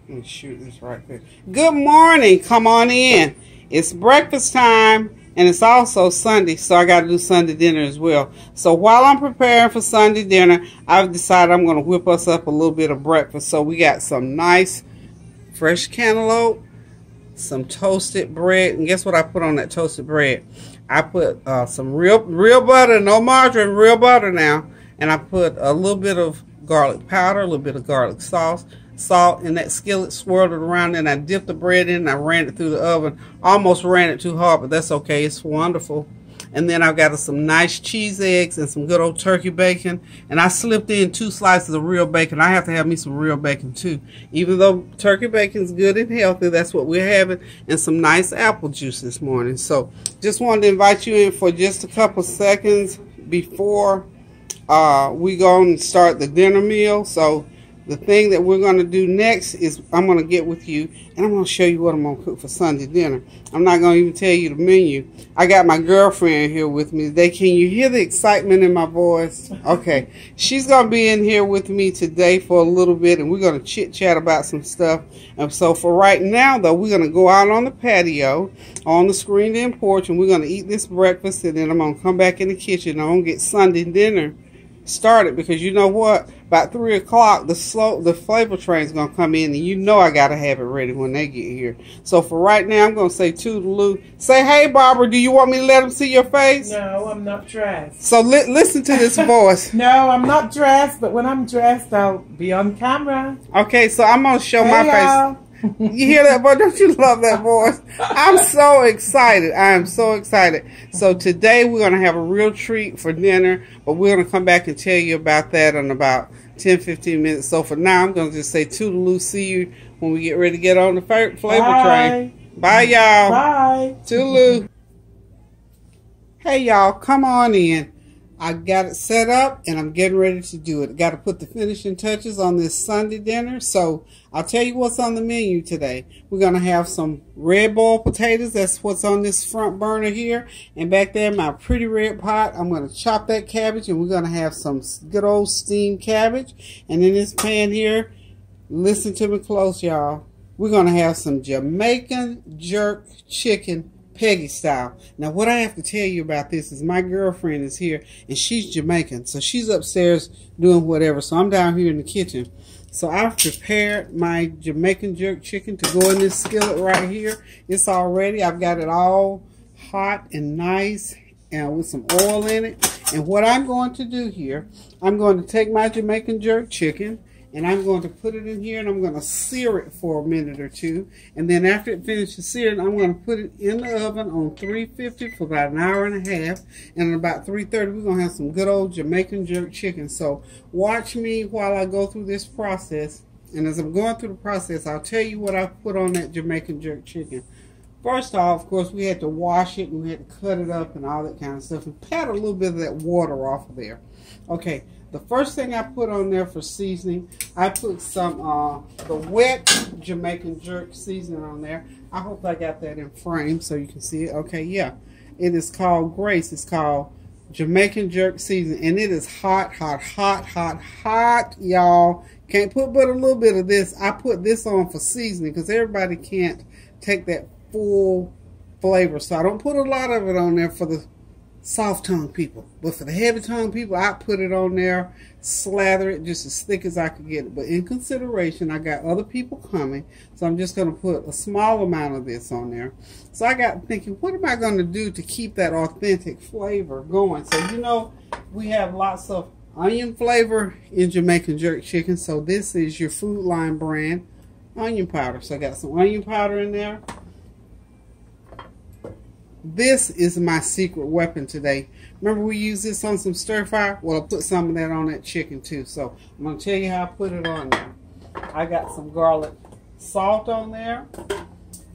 Let me shoot this right there. Good morning. Come on in. It's breakfast time, and it's also Sunday, so I got to do Sunday dinner as well. So while I'm preparing for Sunday dinner, I've decided I'm going to whip us up a little bit of breakfast. So we got some nice fresh cantaloupe, some toasted bread, and guess what I put on that toasted bread? I put some real butter, no margarine, real butter now, and I put a little bit of garlic powder, a little bit of garlic sauce, salt in that skillet, swirled it around, and I dipped the bread in and I ran it through the oven. Almost ran it too hard, but that's okay. It's wonderful. And then I've got some nice cheese eggs and some good old turkey bacon. And I slipped in 2 slices of real bacon. I have to have me some real bacon too. Even though turkey bacon is good and healthy, that's what we're having. And some nice apple juice this morning. So just wanted to invite you in for just a couple seconds before we go and start the dinner meal. So the thing that we're going to do next is I'm going to get with you and I'm going to show you what I'm going to cook for Sunday dinner. I'm not going to even tell you the menu. I got my girlfriend here with me today. Can you hear the excitement in my voice? Okay. She's going to be in here with me today for a little bit, and we're going to chit-chat about some stuff. And so for right now, though, we're going to go out on the patio, on the screened-in porch, and we're going to eat this breakfast, and then I'm going to come back in the kitchen. I'm going to get Sunday dinner started, because you know what, about 3 o'clock the flavor train's gonna come in, and you know I gotta have it ready when they get here. So for right now, I'm gonna say toodaloo. Say, hey Barbara, do you want me to let them see your face? No, I'm not dressed. So listen to this voice. No, I'm not dressed, but when I'm dressed, I'll be on camera. Okay, so I'm gonna show my face. You hear that, boy? Don't you love that voice? I'm so excited. I am so excited. So today we're going to have a real treat for dinner, but we're going to come back and tell you about that in about 10-15 minutes. So for now, I'm going to just say toodaloo. See you when we get ready to get on the flavor train. Bye, y'all. Bye. Toodaloo. Hey, y'all. Come on in. I got it set up, and I'm getting ready to do it. Got to put the finishing touches on this Sunday dinner. So I'll tell you what's on the menu today. We're going to have some red boiled potatoes. That's what's on this front burner here. And back there in my pretty red pot, I'm going to chop that cabbage, and we're going to have some good old steamed cabbage. And in this pan here, listen to me close, y'all. We're going to have some Jamaican jerk chicken, Peggy style. Now, what I have to tell you about this is my girlfriend is here, and she's Jamaican, so she's upstairs doing whatever. So I'm down here in the kitchen. So I've prepared my Jamaican jerk chicken to go in this skillet right here. It's all ready. I've got it all hot and nice and with some oil in it. And what I'm going to do here, I'm going to take my Jamaican jerk chicken, and I'm going to put it in here, and I'm going to sear it for a minute or two. And then after it finishes searing, I'm going to put it in the oven on 350 for about an hour and a half. And at about 3:30, we're going to have some good old Jamaican jerk chicken. So watch me while I go through this process. And as I'm going through the process, I'll tell you what I put on that Jamaican jerk chicken. First off, of course, we had to wash it, and we had to cut it up and all that kind of stuff, and pat a little bit of that water off of there. Okay. The first thing I put on there for seasoning, I put some the wet Jamaican jerk seasoning on there. I hope I got that in frame so you can see it. Okay, yeah. It is called Grace. It's called Jamaican jerk seasoning. And it is hot, hot, hot, hot, hot, y'all. Can't put but a little bit of this. I put this on for seasoning because everybody can't take that full flavor. So I don't put a lot of it on there for the soft tongue people, but for the heavy tongue people, I put it on there, slather it just as thick as I could get it. But in consideration, I got other people coming, so I'm just going to put a small amount of this on there. So I got thinking, what am I going to do to keep that authentic flavor going? So you know, we have lots of onion flavor in Jamaican jerk chicken, so this is your Food Line brand onion powder. So I got some onion powder in there. This is my secret weapon today. Remember we used this on some stir fry? Well, I'll put some of that on that chicken too. So I'm going to tell you how I put it on there. I got some garlic salt on there.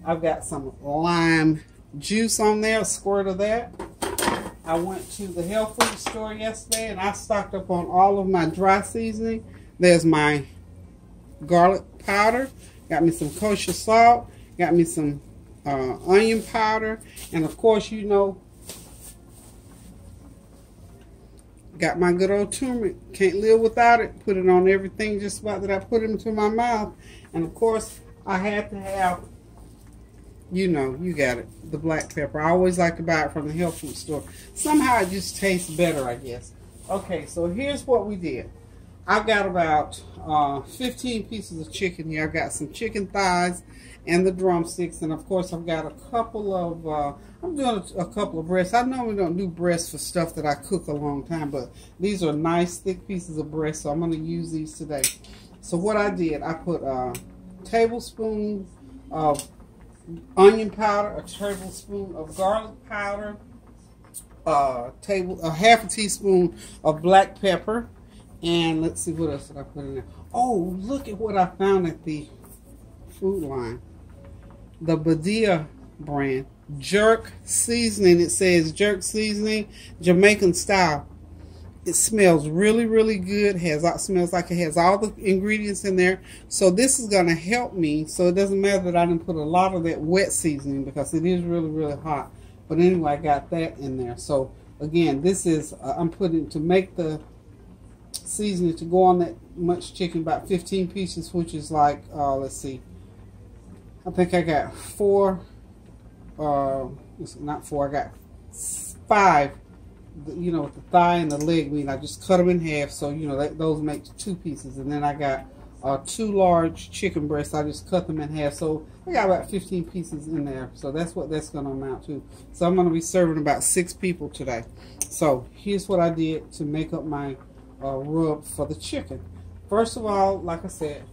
I've got some lime juice on there, a squirt of that. I went to the health food store yesterday and I stocked up on all of my dry seasoning. There's my garlic powder. Got me some kosher salt. Got me some onion powder, and of course, you know, got my good old turmeric. Can't live without it. Put it on everything just about that I put into my mouth. And of course, I had to have, you know, you got it, the black pepper. I always like to buy it from the health food store. Somehow it just tastes better, I guess. Okay, so here's what we did. I've got about 15 pieces of chicken here. I've got some chicken thighs and the drumsticks, and of course I've got a couple of, I'm doing a couple of breasts. I normally don't do breasts for stuff that I cook a long time, but these are nice thick pieces of breast, so I'm going to use these today. So what I did, I put a tablespoon of onion powder, a tablespoon of garlic powder, half a teaspoon of black pepper, and let's see what else did I put in there. Oh, look at what I found at the food line. The Buttery brand jerk seasoning. It says jerk seasoning, Jamaican style. It smells really, really good. It smells like it has all the ingredients in there. So this is going to help me. So it doesn't matter that I didn't put a lot of that wet seasoning because it is really, really hot. But anyway, I got that in there. So again, this is, I'm putting to make the seasoning to go on that much chicken, about 15 pieces, which is like, let's see. I think I got not four, I got 5. You know, with the thigh and the leg meat, I just cut them in half, so you know those make 2 pieces. And then I got 2 large chicken breasts. I just cut them in half, so I got about 15 pieces in there. So that's what that's going to amount to. So I'm going to be serving about 6 people today. So here's what I did to make up my rub for the chicken. First of all, like I said,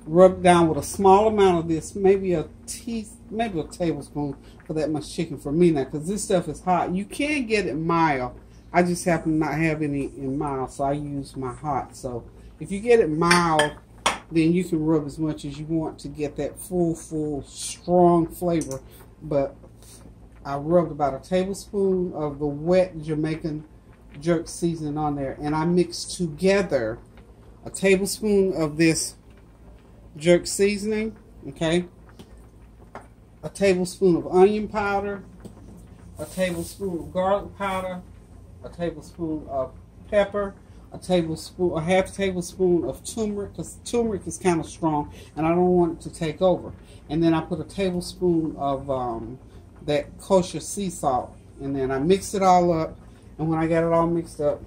rub it down with a small amount of this, maybe a tablespoon for that much chicken for me now, because this stuff is hot. You can get it mild. I just happen to not have any in mild, so I use my hot. So if you get it mild, then you can rub as much as you want to get that full, strong flavor. But I rubbed about a tablespoon of the wet Jamaican jerk seasoning on there, and I mixed together a tablespoon of this jerk seasoning, okay, a tablespoon of onion powder, a tablespoon of garlic powder, a tablespoon of pepper, a half tablespoon of turmeric, because turmeric is kind of strong and I don't want it to take over. And then I put a tablespoon of that kosher sea salt, and then I mixed it all up. And when I got it all mixed up,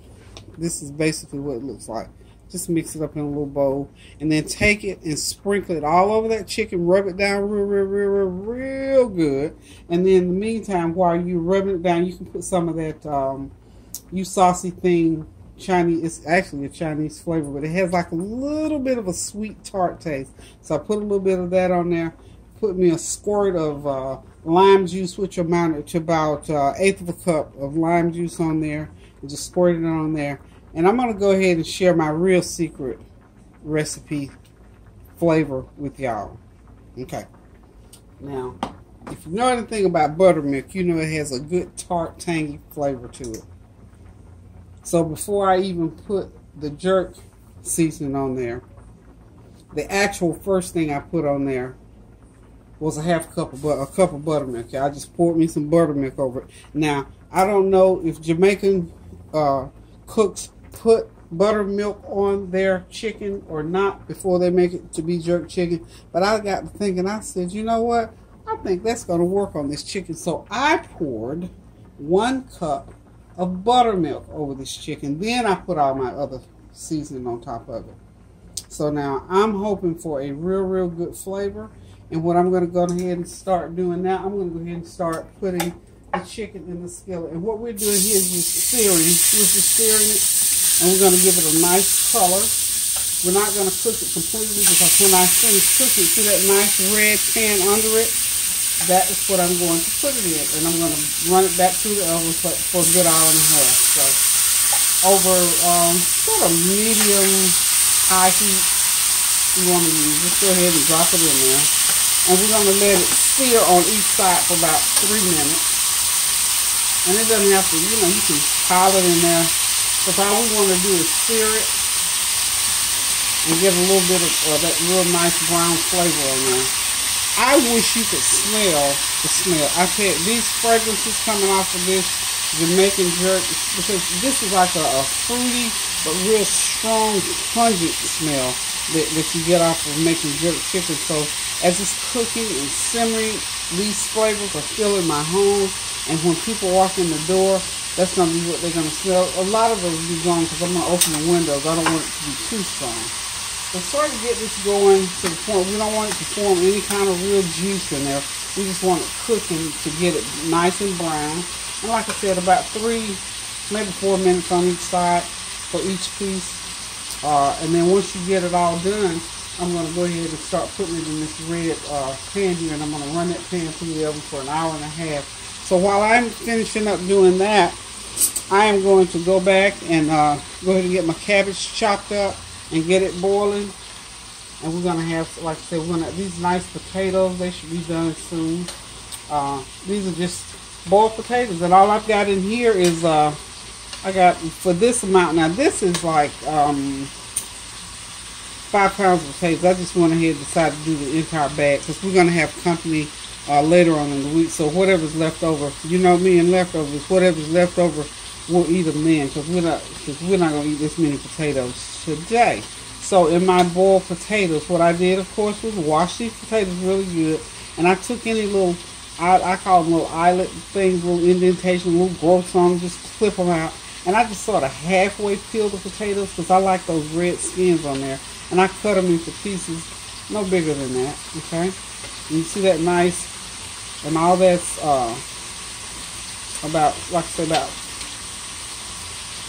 this is basically what it looks like. Just mix it up in a little bowl, and then take it and sprinkle it all over that chicken. Rub it down real good. And then in the meantime, while you're rubbing it down, you can put some of that you saucy thing, Chinese. It's actually a Chinese flavor, but it has like a little bit of a sweet tart taste. So I put a little bit of that on there. Put me a squirt of lime juice, which amounted to about 1/8 of a cup of lime juice on there, and just squirted it on there. And I'm going to go ahead and share my real secret recipe flavor with y'all. Okay. Now, if you know anything about buttermilk, you know it has a good tart, tangy flavor to it. So before I even put the jerk seasoning on there, the actual first thing I put on there was a cup of buttermilk. I just poured me some buttermilk over it. Now, I don't know if Jamaican cooks put buttermilk on their chicken or not before they make it to be jerk chicken, but I got to thinking, I said, you know what, I think that's going to work on this chicken. So I poured 1 cup of buttermilk over this chicken. Then I put all my other seasoning on top of it. So now I'm hoping for a real good flavor. And what I'm going to go ahead and start doing now, I'm going to go ahead and start putting the chicken in the skillet. And what we're doing here is just searing. We're just searing it, and we're going to give it a nice color. We're not going to cook it completely, because when I finish cooking, see that nice red pan under it? That is what I'm going to put it in. And I'm going to run it back through the oven for a good hour and a half. So over sort of medium high heat you want to use. Just go ahead and drop it in there. And we're going to let it sear on each side for about 3 minutes. And it doesn't have to, you know, you can pile it in there. But all we want to do is sear it and get a little bit of that real nice brown flavor on there. I wish you could smell the smell. I tell you, these fragrances coming off of this Jamaican jerk, because this is like a fruity but real strong pungent smell that you get off of making jerk chicken. So as it's cooking and simmering, these flavors are filling my home, and when people walk in the door, that's going to be what they're going to smell. A lot of it will be gone because I'm going to open the windows. I don't want it to be too strong. So sort of get this going to the point, we don't want it to form any kind of real juice in there. We just want it cooking to get it nice and brown. And like I said, about 3, maybe 4 minutes on each side for each piece. And then once you get it all done, I'm going to go ahead and start putting it in this red pan here. And I'm going to run that pan through the oven for an hour and a half. So while I'm finishing up doing that, I am going to go back and go ahead and get my cabbage chopped up and get it boiling. And we're going to have, like I said, we're going to have these nice potatoes. They should be done soon. These are just boiled potatoes. And all I've got in here is, I got, for this amount, now this is like 5 pounds of potatoes. I just went ahead and decided to do the entire bag because we're going to have company later on in the week. So whatever's left over, you know me and leftovers, whatever's left over, we'll eat them then because we're not going to eat this many potatoes today. So in my boiled potatoes, what I did, of course, was wash these potatoes really good. And I took any little, I call them little eyelet things, little indentation, little growths on them, just clip them out. And I just sort of halfway peel the potatoes because I like those red skins on there. And I cut them into pieces no bigger than that, okay? And you see that nice, and all that's about, like I said, about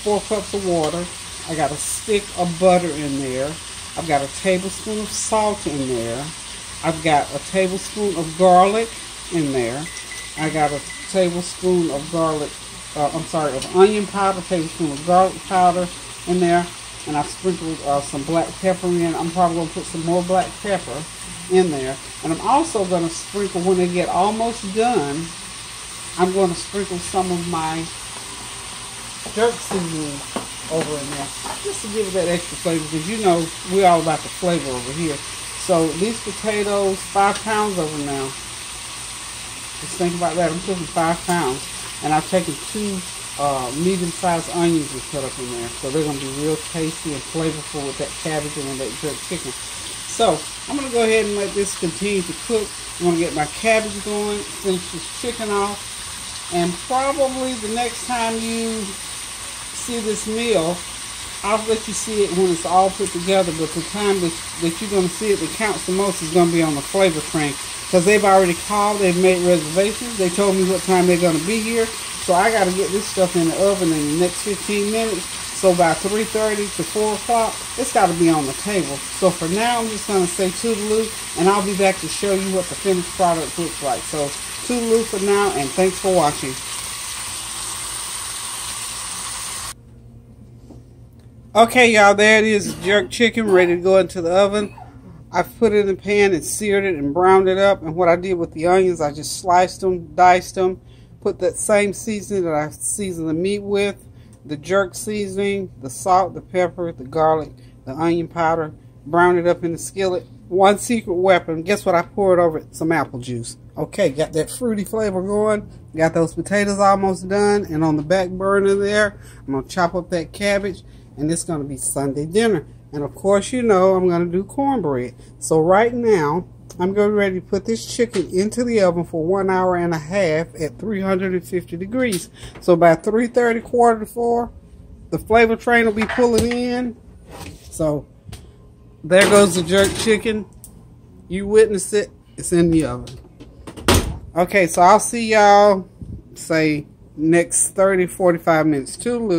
4 cups of water. I got a stick of butter in there. I've got a tablespoon of salt in there. I've got a tablespoon of garlic in there. I got a tablespoon of garlic, of onion powder, tablespoon of garlic powder in there. And I've sprinkled some black pepper in. I'm probably going to put some more black pepper in there. And I'm also going to sprinkle, when they get almost done, I'm going to sprinkle some of my jerk seasoning over in there, just to give it that extra flavor, because you know we're all about the flavor over here. So these potatoes, 5 pounds of them now. Just think about that. I'm cooking 5 pounds, and I've taken 2 medium-sized onions and put up in there, so they're going to be real tasty and flavorful with that cabbage and that jerk chicken. So I'm going to go ahead and let this continue to cook. I'm going to get my cabbage going, finish this chicken off, and probably the next time you see this meal, I'll let you see it when it's all put together, but the time that you're going to see it that counts the most is going to be on the flavor train, because they've already called, they've made reservations, they told me what time they're going to be here, so I got to get this stuff in the oven in the next 15 minutes, so by 3:30 to 4 o'clock, it's got to be on the table. So for now, I'm just going to say toodaloo, and I'll be back to show you what the finished product looks like. So toodaloo for now, and thanks for watching. Okay, y'all, there it is, jerk chicken ready to go into the oven. I've put it in the pan and seared it and browned it up. And what I did with the onions, I just sliced them, diced them, put that same seasoning that I seasoned the meat with, the jerk seasoning, the salt, the pepper, the garlic, the onion powder, browned it up in the skillet. One secret weapon, guess what I poured over it? Some apple juice. Okay, got that fruity flavor going. Got those potatoes almost done. And on the back burner there, I'm going to chop up that cabbage. And it's going to be Sunday dinner. And of course, you know, I'm going to do cornbread. So right now, I'm going to be ready to put this chicken into the oven for 1 hour and a half at 350 degrees. So by 3:30, 3:45, the flavor train will be pulling in. So there goes the jerk chicken. You witnessed it. It's in the oven. Okay, so I'll see y'all, say, next 30, 45 minutes. Toodaloo.